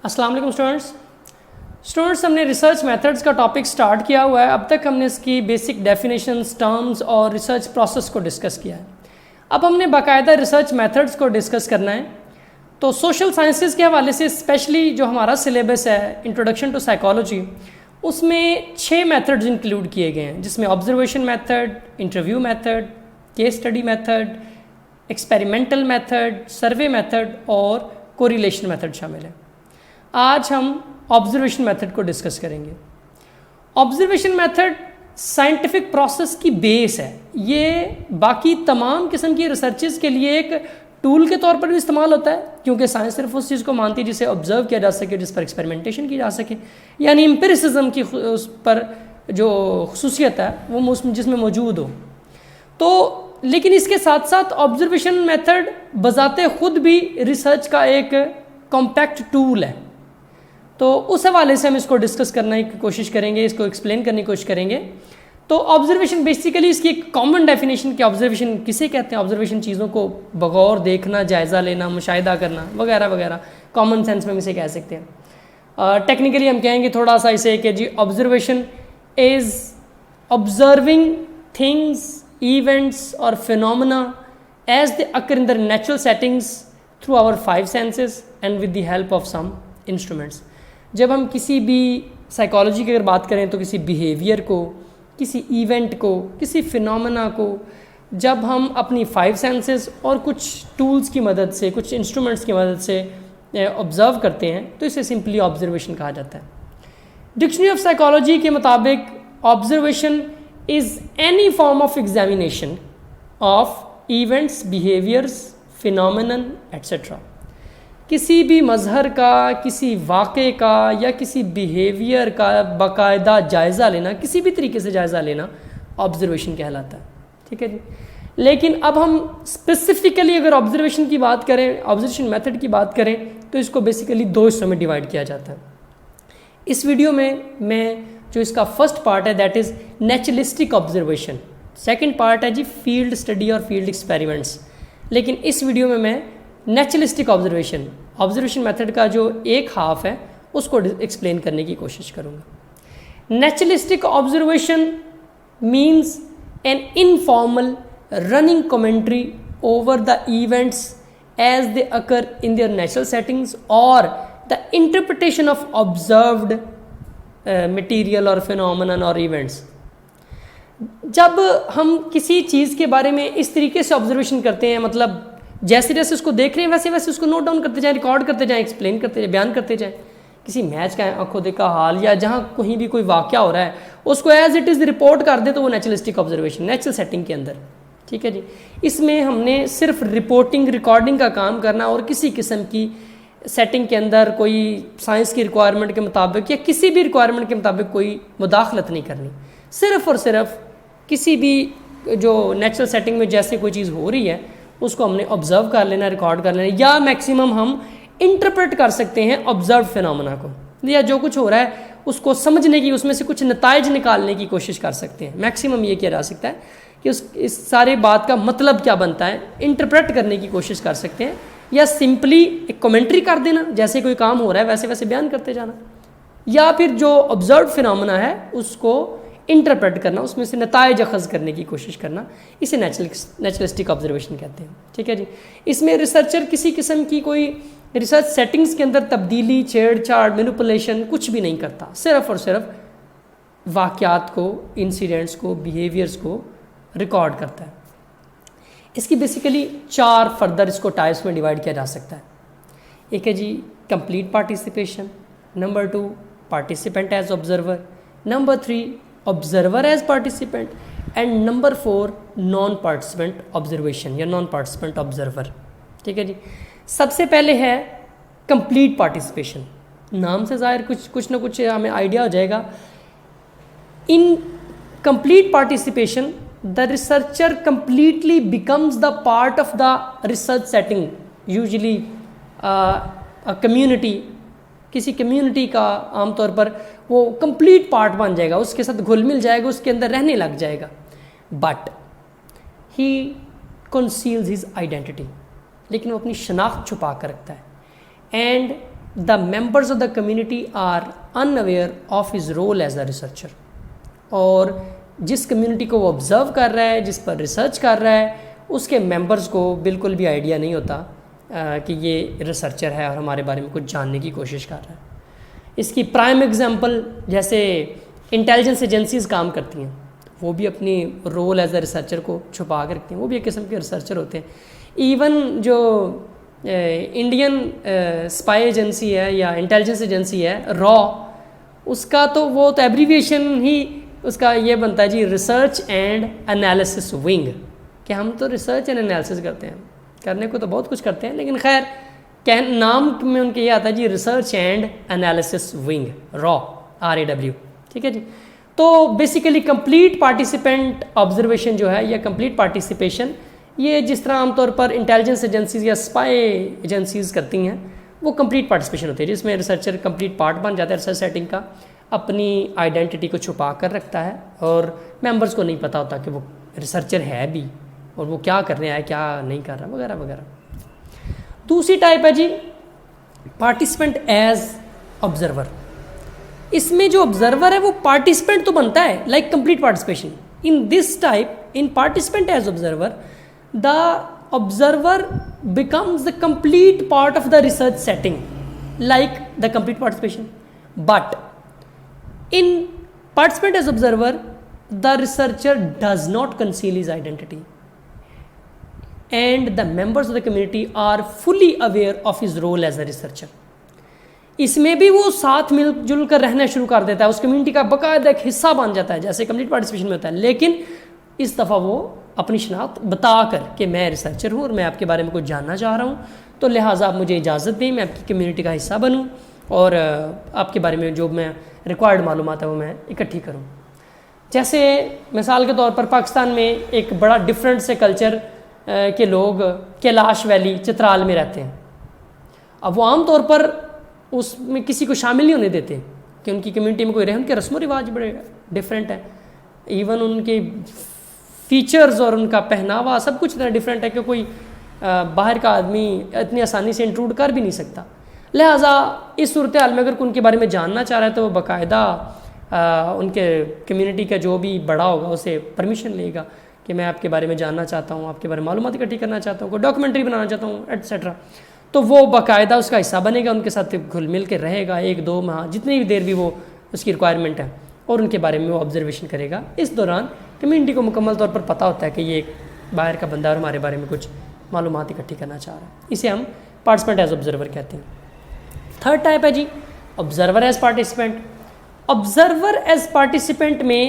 السلام علیکم اسٹوڈنٹس ہم نے ریسرچ میتھڈز کا ٹاپک سٹارٹ کیا ہوا ہے. اب تک ہم نے اس کی بیسک ڈیفینیشنز، ٹرمز اور ریسرچ پروسیس کو ڈسکس کیا ہے. اب ہم نے باقاعدہ ریسرچ میتھڈز کو ڈسکس کرنا ہے. تو سوشل سائنسز کے حوالے سے اسپیشلی جو ہمارا سلیبس ہے انٹروڈکشن ٹو سائیکالوجی، اس میں 6 میتھڈز انکلوڈ کیے گئے ہیں، جس میں observation method, interview method, case study method, experimental method, survey method اور کوریلیشن میتھڈ شامل ہے. آج ہم آبزرویشن میتھڈ کو ڈسکس کریں گے. آبزرویشن میتھڈ سائنٹیفک پروسیس کی بیس ہے. یہ باقی تمام قسم کی ریسرچز کے لیے ایک ٹول کے طور پر بھی استعمال ہوتا ہے، کیونکہ سائنس صرف اس چیز کو مانتی ہے جسے آبزرو کیا جا سکے، جس پر ایکسپیریمنٹیشن کی جا سکے، یعنی امپیریسزم کی اس پر جو خصوصیت ہے وہ جس میں موجود ہو. تو لیکن اس کے ساتھ ساتھ آبزرویشن میتھڈ بذات خود بھی ریسرچ کا ایک کمپیکٹ ٹول ہے. تو اس حوالے سے ہم اس کو ڈسکس کرنے کی کوشش کریں گے، اس کو ایکسپلین کرنے کی کوشش کریں گے. تو آبزرویشن بیسیکلی اس کی ایک کامن ڈیفینیشن کہ آبزرویشن کسے کہتے ہیں. آبزرویشن چیزوں کو بغور دیکھنا، جائزہ لینا، مشاہدہ کرنا وغیرہ وغیرہ. کامن سینس میں ہم اسے کہہ سکتے ہیں. ٹیکنیکلی ہم کہیں گے تھوڑا سا اسے کہ جی observation is observing things, events اور phenomena as they occur in the natural settings through our 5 senses and with the help of some instruments. جب ہم کسی بھی سائیکالوجی کی اگر بات کریں تو کسی بیہیویئر کو، کسی ایونٹ کو، کسی فینومنا کو جب ہم اپنی 5 سینسز اور کچھ ٹولز کی مدد سے، کچھ انسٹرومنٹس کی مدد سے آبزرو کرتے ہیں تو اسے سمپلی آبزرویشن کہا جاتا ہے. ڈکشنری آف سائیکالوجی کے مطابق observation is any form of examination of events, behaviours, phenomenon etcetera. کسی بھی مظہر کا، کسی واقعے کا یا کسی بیہیویئر کا باقاعدہ جائزہ لینا، کسی بھی طریقے سے جائزہ لینا آبزرویشن کہلاتا ہے. ٹھیک ہے جی. لیکن اب ہم اسپیسیفکلی اگر آبزرویشن کی بات کریں، آبزرویشن میتھڈ کی بات کریں تو اس کو بیسیکلی 2 حصوں میں ڈیوائڈ کیا جاتا ہے. اس ویڈیو میں جو اس کا فرسٹ پارٹ ہے that is naturalistic observation. Second part ہے جی فیلڈ اسٹڈی اور فیلڈ ایکسپیریمنٹس. لیکن اس ویڈیو میں نیچرلسٹک آبزرویشن میتھڈ کا جو ایک ہاف ہے اس کو ایکسپلین کرنے کی کوشش کروں گا. Naturalistic observation means an informal running commentary over the events as they occur in their natural settings اور the interpretation of observed material اور فینومینن اور ایونٹس. جب ہم کسی چیز کے بارے میں اس طریقے سے آبزرویشن کرتے ہیں، مطلب جیسے جیسے اس کو دیکھ رہے ہیں ویسے ویسے اس کو نوٹ ڈاؤن کرتے جائیں، ریکارڈ کرتے جائیں، ایکسپلین کرتے جائیں، بیان کرتے جائیں. کسی میچ کا آنکھوں دیکھا حال یا جہاں کہیں بھی کوئی واقعہ ہو رہا ہے اس کو ایز اٹ از رپورٹ کر دیں تو وہ نیچرلسٹک آبزرویشن نیچرل سیٹنگ کے اندر. ٹھیک ہے جی. اس میں ہم نے صرف رپورٹنگ، ریکارڈنگ کا کام کرنا اور کسی قسم کی سیٹنگ کے اندر کوئی سائنس کی ریکوائرمنٹ کے مطابق یا کسی بھی ریکوائرمنٹ کے مطابق کوئی مداخلت نہیں کرنی. صرف اور صرف کسی بھی جو نیچرل سیٹنگ میں جیسے کوئی چیز ہو رہی ہے اس کو ہم نے آبزرو کر لینا، ریکارڈ کر لینا، یا میکسیمم ہم انٹرپریٹ کر سکتے ہیں آبزرو فینومنا کو، یا جو کچھ ہو رہا ہے اس کو سمجھنے کی، اس میں سے کچھ نتائج نکالنے کی کوشش کر سکتے ہیں. میکسیمم یہ کیا جا سکتا ہے کہ اس سارے بات کا مطلب کیا بنتا ہے انٹرپریٹ کرنے کی کوشش کر سکتے ہیں، یا سمپلی ایک کمنٹری کر دینا، جیسے کوئی کام ہو رہا ہے ویسے ویسے بیان کرتے جانا، یا پھر جو آبزرو فینومنا ہے اس کو انٹرپریٹ کرنا، اس میں سے نتائج اخذ کرنے کی کوشش کرنا. اسے نیچرلسٹک آبزرویشن کہتے ہیں. ٹھیک ہے جی. اس میں ریسرچر کسی قسم کی کوئی ریسرچ سیٹنگز کے اندر تبدیلی، چھیڑ چھاڑ، مینوپولیشن کچھ بھی نہیں کرتا. صرف اور صرف واقعات کو، انسیڈنٹس کو، بیہیویئرس کو ریکارڈ کرتا ہے. اس کی بیسیکلی 4 فردر اس کو ٹائپس میں ڈیوائڈ کیا جا سکتا ہے. ایک ہے جی complete participation, number 2 participant as observer, number 3 observer as participant and number 4 non participant observation یا non participant observer. ٹھیک ہے جی. سب سے پہلے ہے complete participation. نام سے ظاہر کچھ نہ کچھ ہمیں آئیڈیا ہو جائے گا. In complete participation the researcher completely becomes the part of the research setting, usually a community. کسی کمیونٹی کا عام طور پر وہ کمپلیٹ پارٹ بن جائے گا، اس کے ساتھ گھل مل جائے گا، اس کے اندر رہنے لگ جائے گا. بٹ ہی کنسیلز ہز آئیڈینٹی، لیکن وہ اپنی شناخت چھپا کر رکھتا ہے. And the members of the community are unaware of his role as a researcher. اور جس کمیونٹی کو وہ آبزرو کر رہا ہے, جس پر ریسرچ کر رہا ہے, اس کے ممبرز کو بالکل بھی آئیڈیا نہیں ہوتا کہ یہ ریسرچر ہے اور ہمارے بارے میں کچھ جاننے کی کوشش کر رہا ہے. اس کی پرائم ایگزامپل جیسے انٹیلیجنس ایجنسیز کام کرتی ہیں, وہ بھی اپنی رول ایز اے ریسرچر کو چھپا کے رکھتے ہیں, وہ بھی ایک قسم کے ریسرچر ہوتے ہیں. ایون جو انڈین اسپائی ایجنسی ہے یا انٹیلیجنس ایجنسی ہے را, اس کا تو وہ تو ایبریویشن ہی اس کا یہ بنتا ہے جی ریسرچ اینڈ انالیسس ونگ, کہ ہم تو ریسرچ اینڈ انالیسس کرتے ہیں. کرنے کو تو بہت کچھ کرتے ہیں, لیکن خیر نام میں ان کے یہ آتا ہے جی ریسرچ اینڈ انالیسس ونگ, را, RAW. ٹھیک ہے جی. تو بیسیکلی کمپلیٹ پارٹیسپینٹ آبزرویشن جو ہے یا کمپلیٹ پارٹیسپیشن, یہ جس طرح عام طور پر انٹیلیجنس ایجنسیز یا اسپائی ایجنسیز کرتی ہیں, وہ کمپلیٹ پارٹیسپیشن ہوتی ہے, جس میں ریسرچر کمپلیٹ پارٹ بن جاتا ہے ریسرچ سیٹنگ کا, اپنی آئیڈینٹی کو چھپا کر رکھتا ہے اور ممبرس کو نہیں پتہ ہوتا کہ وہ ریسرچر ہے بھی اور وہ کیا کر رہا ہے کیا نہیں کر رہا وغیرہ وغیرہ. دوسری ٹائپ ہے جی پارٹیسپینٹ ایز آبزرور. اس میں جو آبزرور ہے وہ پارٹیسپینٹ تو بنتا ہے like complete participation. In this type, in participant as observer, the observer becomes the complete part of the research setting like the complete participation. But in participant as observer, the researcher does not conceal his identity and the members of the community are fully aware of his role as a researcher. اس میں بھی وہ ساتھ مل جل کر رہنا شروع کر دیتا ہے, اس کمیونٹی کا باقاعدہ ایک حصہ بن جاتا ہے جیسے کمپلیٹ پارٹیسپیشن میں ہوتا ہے, لیکن اس دفعہ وہ اپنی شناخت بتا کر کہ میں ریسرچر ہوں اور میں آپ کے بارے میں کچھ جاننا چاہ رہا ہوں, تو لہٰذا آپ مجھے اجازت دیں میں آپ کی کمیونٹی کا حصہ بنوں اور آپ کے بارے میں جو میں ریکوائرڈ معلومات ہے وہ میں اکٹھی کروں. جیسے مثال کے طور پر پاکستان میں ایک بڑا ڈفرینٹ سے کلچر کے لوگ کیلاش ویلی چترال میں رہتے ہیں. اب وہ عام طور پر اس میں کسی کو شامل نہیں ہونے دیتے کہ ان کی کمیونٹی میں کوئی رہے, ان کے رسم و رواج بڑے ڈفرینٹ ہیں, ایون ان کے فیچرز اور ان کا پہناوا سب کچھ اتنا ڈفرینٹ ہے کہ کوئی باہر کا آدمی اتنی آسانی سے انٹروڈ کر بھی نہیں سکتا. لہٰذا اس صورتحال میں اگر کوئی ان کے بارے میں جاننا چاہ رہا ہے تو وہ باقاعدہ ان کے کمیونٹی کا جو بھی بڑا ہوگا اسے پرمیشن لے گا کہ میں آپ کے بارے میں جاننا چاہتا ہوں, آپ کے بارے میں معلومات اکٹھی کرنا چاہتا ہوں, کوئی ڈاکومنٹری بنانا چاہتا ہوں ایٹسیٹرا. تو وہ باقاعدہ اس کا حصہ بنے گا, ان کے ساتھ گھل مل کے رہے گا 1-2 ماہ جتنی بھی دیر بھی وہ اس کی ریکوائرمنٹ ہے, اور ان کے بارے میں وہ آبزرویشن کرے گا. اس دوران کمیونٹی کو مکمل طور پر پتہ ہوتا ہے کہ یہ ایک باہر کا بندہ اور ہمارے بارے میں کچھ معلومات اکٹھی کرنا چاہ رہا ہے. اسے ہم پارٹیسپینٹ ایز آبزرور کہتے ہیں. تھرڈ ٹائپ ہے جی observer as participant. Observer as participant میں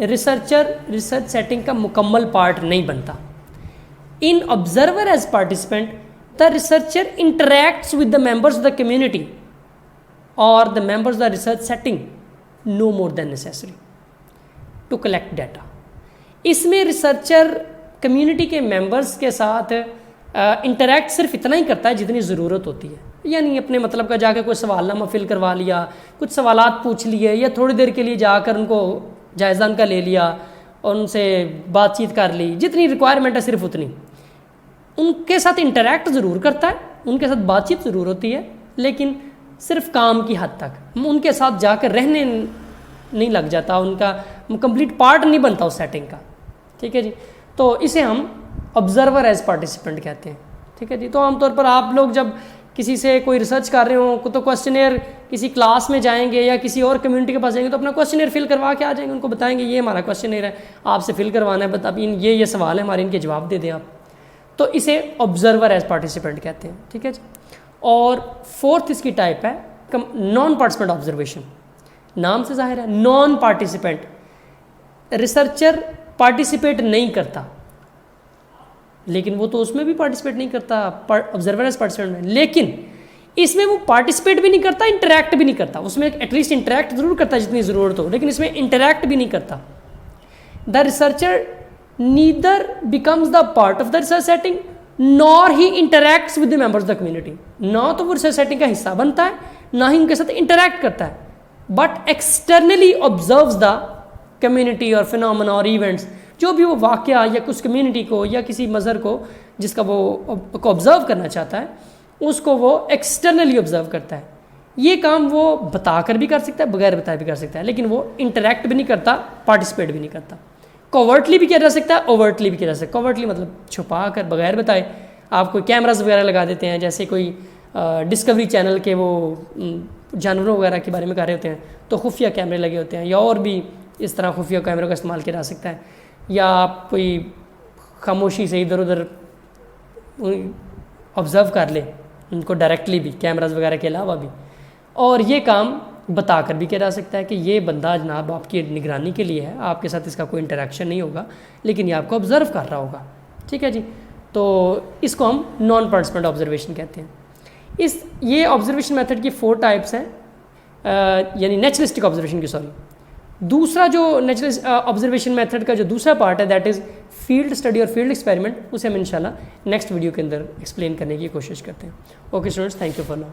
ریسرچر ریسرچ سیٹنگ کا مکمل پارٹ نہیں بنتا. In observer as participant the researcher interacts with the members of the community or the members of the research setting no more than necessary to collect data. اس میں researcher community کے members کے ساتھ interact صرف اتنا ہی کرتا ہے جتنی ضرورت ہوتی ہے, یعنی اپنے مطلب کا جا کے کوئی سوال نامہ فل کروا لیا, کچھ سوالات پوچھ لیے, یا تھوڑی دیر کے لیے جا کر ان کو جائزہ ان کا لے لیا اور ان سے بات چیت کر لی, جتنی ریکوائرمنٹ ہے صرف اتنی. ان کے ساتھ انٹریکٹ ضرور کرتا ہے, ان کے ساتھ بات چیت ضرور ہوتی ہے, لیکن صرف کام کی حد تک. ان کے ساتھ جا کر رہنے نہیں لگ جاتا, ان کا کمپلیٹ پارٹ نہیں بنتا اس سیٹنگ کا. ٹھیک ہے جی. تو اسے ہم آبزرور ایز پارٹیسپینٹ کہتے ہیں. ٹھیک ہے جی. تو عام طور پر آپ لوگ جب کسی سے کوئی ریسرچ کر رہے ہوں تو کوسچنیئر کسی کلاس میں جائیں گے یا کسی اور کمیونٹی کے پاس جائیں گے تو اپنا کوسچنیئر فل کروا کے آ جائیں گے, ان کو بتائیں گے یہ ہمارا کوسچنیئر ہے, آپ سے فل کروانا ہے, بس اب یہ سوال ہے ہمارے, ان کے جواب دے دیں آپ. تو اسے آبزرور ایز پارٹیسپینٹ کہتے ہیں. ٹھیک ہے جی. اور فورتھ اس کی ٹائپ ہے نان پارٹیسپینٹ آبزرویشن. نام سے ظاہر ہے نان پارٹیسپینٹ. ریسرچر پارٹیسپیٹ نہیں کرتا, لیکن وہ تو اس میں بھی پارٹیسپیٹ نہیں کرتا آبزرور ایز پارٹیسپینٹ میں, لیکن اس میں وہ پارٹیسپیٹ بھی نہیں کرتا, انٹریکٹ بھی نہیں کرتا. اس میں ایٹ لیسٹ انٹریکٹ ضرور کرتا ہے جتنی ضرورت ہو, لیکن اس میں انٹریکٹ بھی نہیں کرتا. The researcher neither becomes the part of the research setting nor he interacts with the members of the community. نہ تو وہ ریسرچ سیٹنگ کا حصہ بنتا ہے, نہ ہی ان کے ساتھ انٹریکٹ کرتا ہے, but externally observes the community or phenomena or events. جو بھی وہ واقعہ یا کچھ کمیونٹی کو یا کسی مظہر کو جس کا وہ آبزرو کرنا چاہتا ہے, اس کو وہ ایکسٹرنلی آبزرو کرتا ہے. یہ کام وہ بتا کر بھی کر سکتا ہے, بغیر بتائے بھی کر سکتا ہے, لیکن وہ انٹریکٹ بھی نہیں کرتا, پارٹیسپیٹ بھی نہیں کرتا. کوورٹلی بھی کیا جا سکتا ہے, اوورٹلی بھی کیا جا سکتا ہے. کوورٹلی مطلب چھپا کر, بغیر بتائے. آپ کوئی کیمراز وغیرہ لگا دیتے ہیں, جیسے کوئی ڈسکوری چینل کے وہ جانوروں وغیرہ کے بارے میں کر رہے ہوتے ہیں تو خفیہ کیمرے لگے ہوتے ہیں, یا اور بھی اس طرح خفیہ کیمروں کا استعمال کیا جا سکتا ہے. یا آپ کوئی خاموشی سے ادھر ادھر آبزرو کر لیں ان کو ڈائریکٹلی بھی, کیمراز وغیرہ کے علاوہ بھی. اور یہ کام بتا کر بھی کیا جا سکتا ہے کہ یہ بندہ جناب آپ کی نگرانی کے لیے ہے, آپ کے ساتھ اس کا کوئی انٹریکشن نہیں ہوگا, لیکن یہ آپ کو آبزرو کر رہا ہوگا. ٹھیک ہے جی, تو اس کو ہم نان پارٹیسپینٹ آبزرویشن کہتے ہیں. یہ آبزرویشن میتھڈ کی 4 ٹائپس ہیں, یعنی نیچرلسٹک آبزرویشن کی, سوری. دوسرا جو نیچرل آبزرویشن میتھڈ کا جو دوسرا پارٹ ہے دیٹ از فیلڈ اسٹڈی اور فیلڈ ایکسپیریمنٹ, اسے ہم انشاءاللہ نیکسٹ ویڈیو کے اندر ایکسپلین کرنے کی کوشش کرتے ہیں. Okay students, thank you for now.